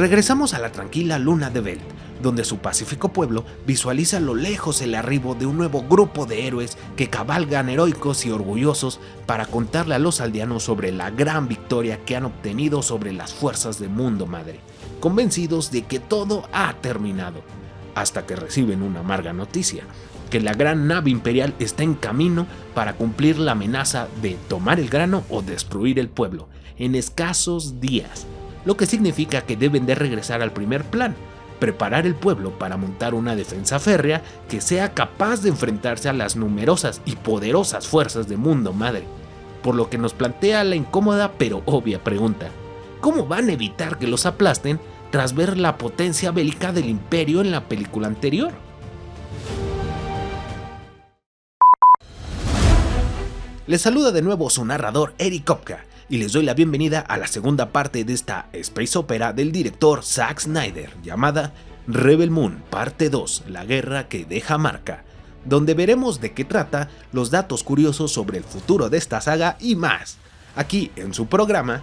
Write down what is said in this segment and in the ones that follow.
Regresamos a la tranquila luna de Belt, donde su pacífico pueblo visualiza a lo lejos el arribo de un nuevo grupo de héroes que cabalgan heroicos y orgullosos para contarle a los aldeanos sobre la gran victoria que han obtenido sobre las fuerzas de Mundo Madre, convencidos de que todo ha terminado, hasta que reciben una amarga noticia, que la gran nave imperial está en camino para cumplir la amenaza de tomar el grano o destruir el pueblo en escasos días, lo que significa que deben de regresar al primer plan, preparar el pueblo para montar una defensa férrea que sea capaz de enfrentarse a las numerosas y poderosas fuerzas de Mundo Madre, por lo que nos plantea la incómoda pero obvia pregunta: ¿cómo van a evitar que los aplasten tras ver la potencia bélica del Imperio en la película anterior? Les saluda de nuevo su narrador Eric Kopka y les doy la bienvenida a la segunda parte de esta space opera del director Zack Snyder llamada Rebel Moon Parte 2, la guerra que deja marca, donde veremos de qué trata, los datos curiosos sobre el futuro de esta saga y más, aquí en su programa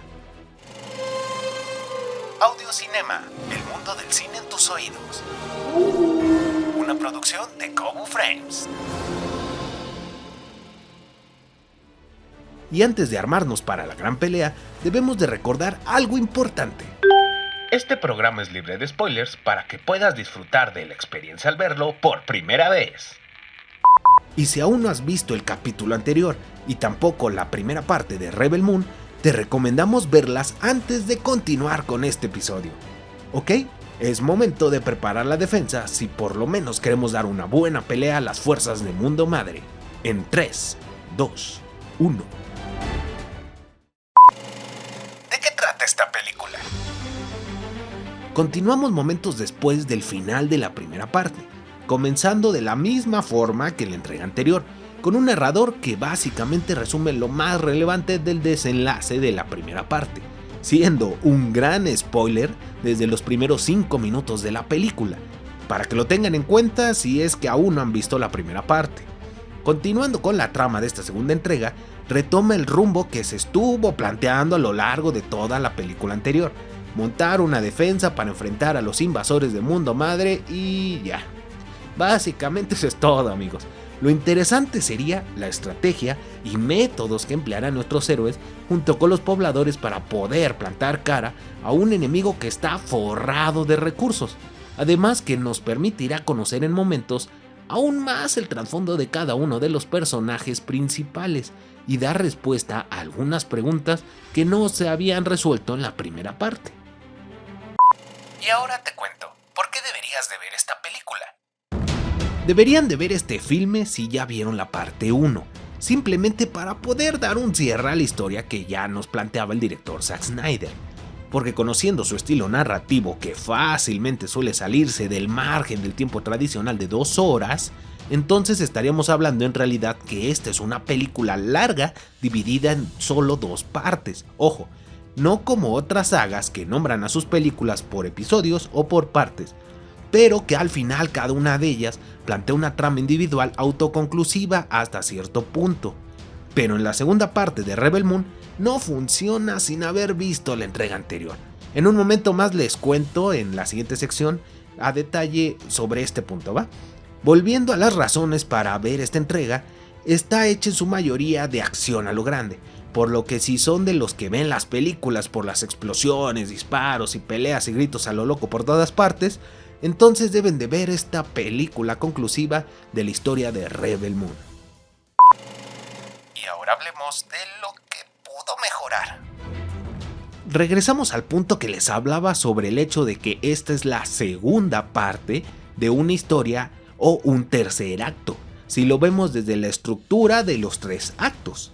Audio Cinema, el mundo del cine en tus oídos, una producción de Kobo Frames. Y antes de armarnos para la gran pelea, debemos de recordar algo importante. Este programa es libre de spoilers para que puedas disfrutar de la experiencia al verlo por primera vez. Y si aún no has visto el capítulo anterior y tampoco la primera parte de Rebel Moon, te recomendamos verlas antes de continuar con este episodio. ¿Ok? Es momento de preparar la defensa si por lo menos queremos dar una buena pelea a las fuerzas de Mundo Madre. En 3, 2, 1... esta película. Continuamos momentos después del final de la primera parte, comenzando de la misma forma que la entrega anterior, con un narrador que básicamente resume lo más relevante del desenlace de la primera parte, siendo un gran spoiler desde los primeros 5 minutos de la película, para que lo tengan en cuenta si es que aún no han visto la primera parte. Continuando con la trama de esta segunda entrega, retoma el rumbo que se estuvo planteando a lo largo de toda la película anterior: montar una defensa para enfrentar a los invasores de Mundo Madre y ya. Básicamente eso es todo, amigos. Lo interesante sería la estrategia y métodos que emplearán nuestros héroes junto con los pobladores para poder plantar cara a un enemigo que está forrado de recursos, además que nos permitirá conocer en momentos aún más el trasfondo de cada uno de los personajes principales y dar respuesta a algunas preguntas que no se habían resuelto en la primera parte. Y ahora te cuento, ¿por qué deberías de ver esta película? Deberían de ver este filme si ya vieron la parte 1, simplemente para poder dar un cierre a la historia que ya nos planteaba el director Zack Snyder, porque conociendo su estilo narrativo que fácilmente suele salirse del margen del tiempo tradicional de 2 horas, entonces estaríamos hablando en realidad que esta es una película larga dividida en solo 2 partes. Ojo, no como otras sagas que nombran a sus películas por episodios o por partes, pero que al final cada una de ellas plantea una trama individual autoconclusiva hasta cierto punto. Pero en la segunda parte de Rebel Moon no funciona sin haber visto la entrega anterior. En un momento más les cuento en la siguiente sección a detalle sobre este punto, ¿va? Volviendo a las razones para ver esta entrega, está hecha en su mayoría de acción a lo grande, por lo que si son de los que ven las películas por las explosiones, disparos y peleas y gritos a lo loco por todas partes, entonces deben de ver esta película conclusiva de la historia de Rebel Moon. Y ahora hablemos de lo que pudo mejorar. Regresamos al punto que les hablaba sobre el hecho de que esta es la segunda parte de una historia o un tercer acto, si lo vemos desde la estructura de los 3 actos.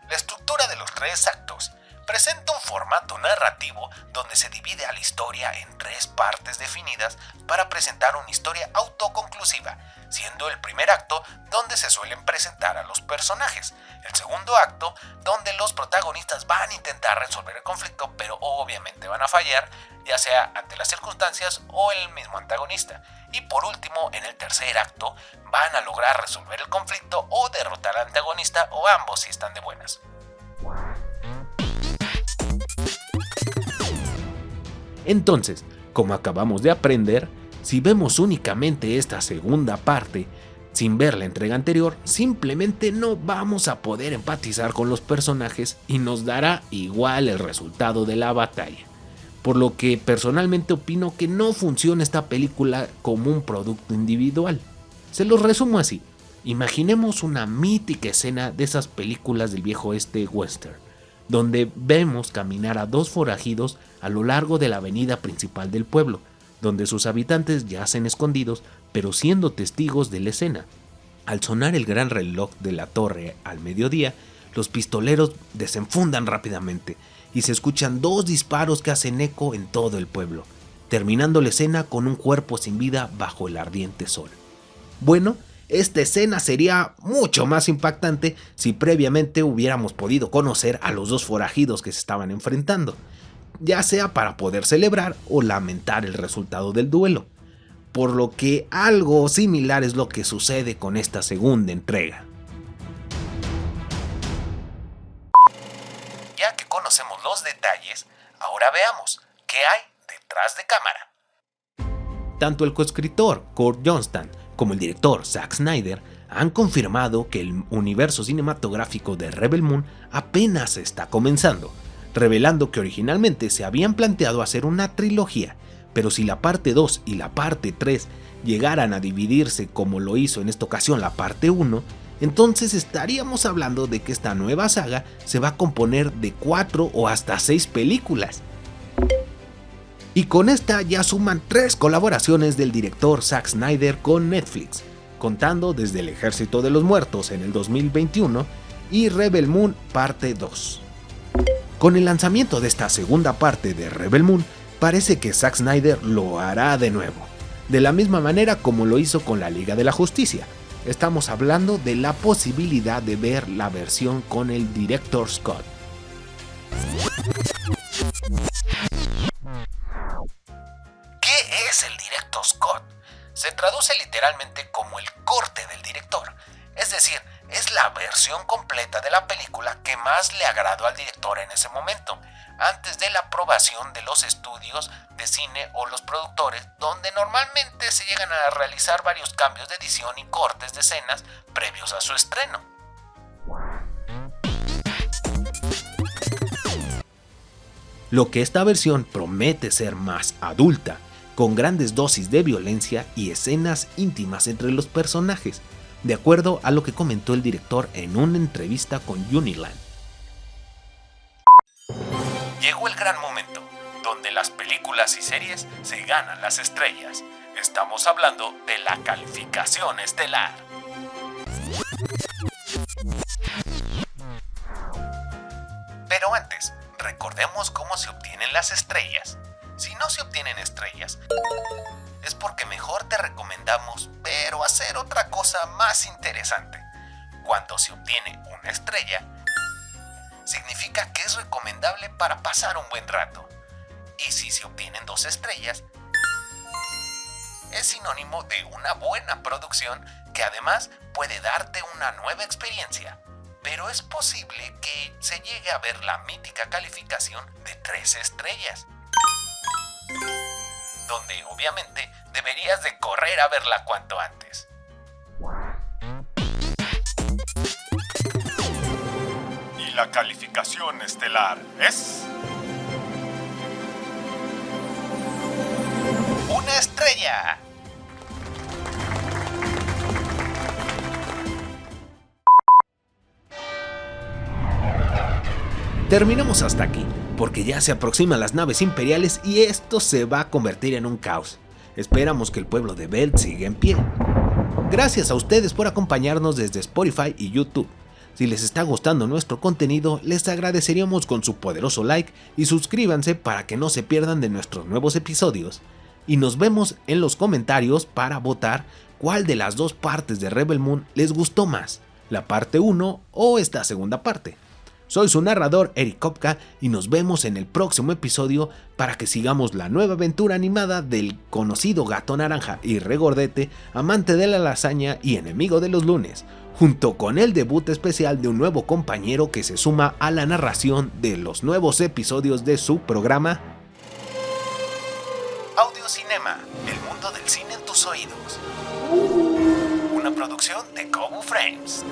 La estructura de los 3 actos presenta un formato narrativo donde se divide a la historia en 3 partes definidas para presentar una historia autoconclusiva, siendo el primer acto donde se suelen presentar a los personajes, el segundo acto donde los protagonistas van a intentar resolver el conflicto pero obviamente van a fallar, ya sea ante las circunstancias o el mismo antagonista, y por último en el tercer acto van a lograr resolver el conflicto o derrotar al antagonista o ambos si están de buenas. Entonces, como acabamos de aprender, si vemos únicamente esta segunda parte, sin ver la entrega anterior, simplemente no vamos a poder empatizar con los personajes y nos dará igual el resultado de la batalla. Por lo que personalmente opino que no funciona esta película como un producto individual. Se los resumo así. Imaginemos una mítica escena de esas películas del viejo oeste western, donde vemos caminar a dos forajidos a lo largo de la avenida principal del pueblo, donde sus habitantes yacen escondidos, pero siendo testigos de la escena. Al sonar el gran reloj de la torre al mediodía, los pistoleros desenfundan rápidamente y se escuchan dos disparos que hacen eco en todo el pueblo, terminando la escena con un cuerpo sin vida bajo el ardiente sol. Bueno, esta escena sería mucho más impactante si previamente hubiéramos podido conocer a los dos forajidos que se estaban enfrentando, ya sea para poder celebrar o lamentar el resultado del duelo, por lo que algo similar es lo que sucede con esta segunda entrega. Ya que conocemos los detalles, ahora veamos qué hay detrás de cámara. Tanto el coescritor Kurt Johnstone como el director Zack Snyder han confirmado que el universo cinematográfico de Rebel Moon apenas está comenzando, revelando que originalmente se habían planteado hacer una trilogía, pero si la parte 2 y la parte 3 llegaran a dividirse como lo hizo en esta ocasión la parte 1, entonces estaríamos hablando de que esta nueva saga se va a componer de 4 o hasta 6 películas. Y con esta ya suman 3 colaboraciones del director Zack Snyder con Netflix, contando desde El Ejército de los Muertos en el 2021 y Rebel Moon parte 2. Con el lanzamiento de esta segunda parte de Rebel Moon, parece que Zack Snyder lo hará de nuevo, de la misma manera como lo hizo con la Liga de la Justicia. Estamos hablando de la posibilidad de ver la versión con el Director Scott. ¿Qué es el Director Scott? Se traduce literalmente como el corte del director, es decir, es la versión completa de la película que más le agradó al director en ese momento, antes de la aprobación de los estudios de cine o los productores, donde normalmente se llegan a realizar varios cambios de edición y cortes de escenas previos a su estreno. Lo que esta versión promete ser más adulta, con grandes dosis de violencia y escenas íntimas entre los personajes, de acuerdo a lo que comentó el director en una entrevista con Uniland. Llegó el gran momento, donde las películas y series se ganan las estrellas. Estamos hablando de la calificación estelar. Pero antes, recordemos cómo se obtienen las estrellas. Si no se obtienen estrellas, es porque mejor te recomendamos, pero hacer otra cosa más interesante. Cuando se obtiene una estrella, significa que es recomendable para pasar un buen rato. Y si se obtienen 2 estrellas, es sinónimo de una buena producción que además puede darte una nueva experiencia. Pero es posible que se llegue a ver la mítica calificación de 3 estrellas, donde obviamente deberías de correr a verla cuanto antes. Y la calificación estelar es... ¡una estrella! Terminamos hasta aquí, porque ya se aproximan las naves imperiales y esto se va a convertir en un caos. Esperamos que el pueblo de Belt siga en pie. Gracias a ustedes por acompañarnos desde Spotify y YouTube. Si les está gustando nuestro contenido, les agradeceríamos con su poderoso like y suscríbanse para que no se pierdan de nuestros nuevos episodios. Y nos vemos en los comentarios para votar cuál de las 2 partes de Rebel Moon les gustó más, la parte 1 o esta segunda parte. Soy su narrador Eric Kopka y nos vemos en el próximo episodio para que sigamos la nueva aventura animada del conocido gato naranja y regordete, amante de la lasaña y enemigo de los lunes, junto con el debut especial de un nuevo compañero que se suma a la narración de los nuevos episodios de su programa Radio Cinema, el mundo del cine en tus oídos. Una producción de Kobo Frames.